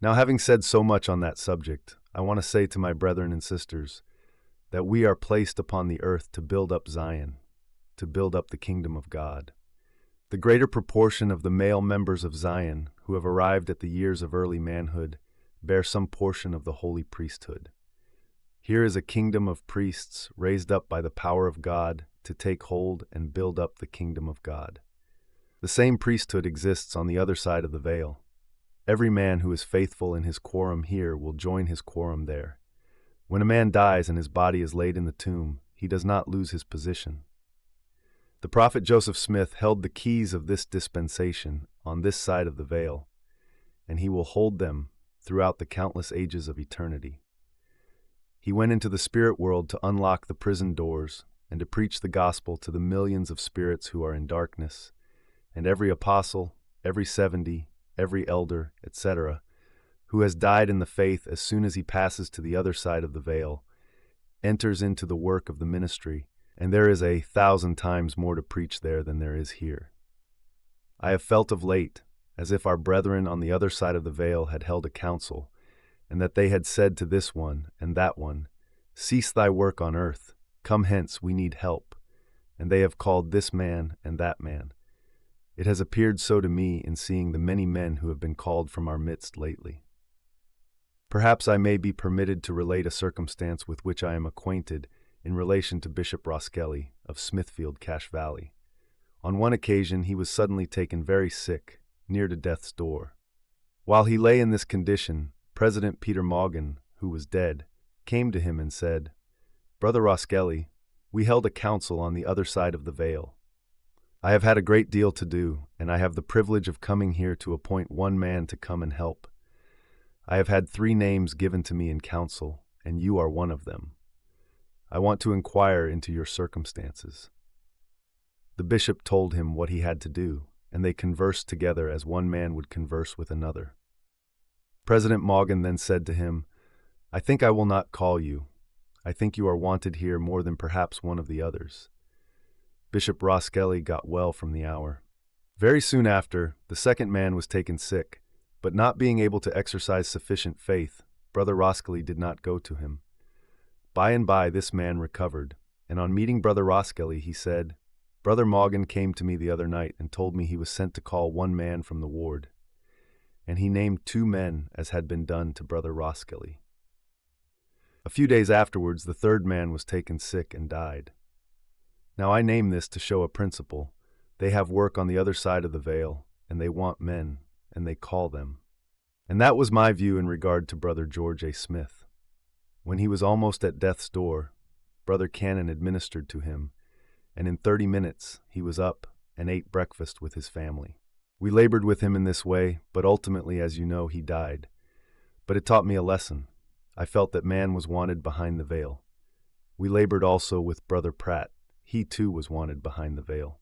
Now, having said so much on that subject, I want to say to my brethren and sisters that we are placed upon the earth to build up Zion, to build up the kingdom of God. The greater proportion of the male members of Zion who have arrived at the years of early manhood bear some portion of the Holy Priesthood. Here is a kingdom of priests raised up by the power of God to take hold and build up the kingdom of God. The same priesthood exists on the other side of the veil. Every man who is faithful in his quorum here will join his quorum there. When a man dies and his body is laid in the tomb, he does not lose his position. The prophet Joseph Smith held the keys of this dispensation on this side of the veil, and he will hold them throughout the countless ages of eternity. He went into the spirit world to unlock the prison doors and to preach the gospel to the millions of spirits who are in darkness, and every apostle, every 70, every elder, etc., who has died in the faith as soon as he passes to the other side of the veil, enters into the work of the ministry, and there is 1,000 times more to preach there than there is here. I have felt of late as if our brethren on the other side of the veil had held a council, and that they had said to this one and that one, "Cease thy work on earth, come hence, we need help," and they have called this man and that man. It has appeared so to me in seeing the many men who have been called from our midst lately. Perhaps I may be permitted to relate a circumstance with which I am acquainted in relation to Bishop Roskelley of Smithfield, Cache Valley. On one occasion he was suddenly taken very sick, near to death's door. While he lay in this condition, President Peter Morgan, who was dead, came to him and said, "Brother Roskelley, we held a council on the other side of the veil. I have had a great deal to do, and I have the privilege of coming here to appoint one man to come and help. I have had 3 names given to me in council, and you are one of them. I want to inquire into your circumstances." The bishop told him what he had to do, and they conversed together as one man would converse with another. President Morgan then said to him, "I think I will not call you. I think you are wanted here more than perhaps one of the others." Bishop Roskelley got well from the hour. Very soon after, the second man was taken sick, but not being able to exercise sufficient faith, Brother Roskelley did not go to him. By and by this man recovered, and on meeting Brother Roskelley he said, "Brother Morgan came to me the other night and told me he was sent to call one man from the ward." And he named 2 men as had been done to Brother Roskelley. A few days afterwards the third man was taken sick and died. Now I name this to show a principle. They have work on the other side of the veil, and they want men, and they call them. And that was my view in regard to Brother George A. Smith. When he was almost at death's door, Brother Cannon administered to him, and in 30 minutes he was up and ate breakfast with his family. We labored with him in this way, but ultimately, as you know, he died. But it taught me a lesson. I felt that man was wanted behind the veil. We labored also with Brother Pratt. He too was wanted behind the veil.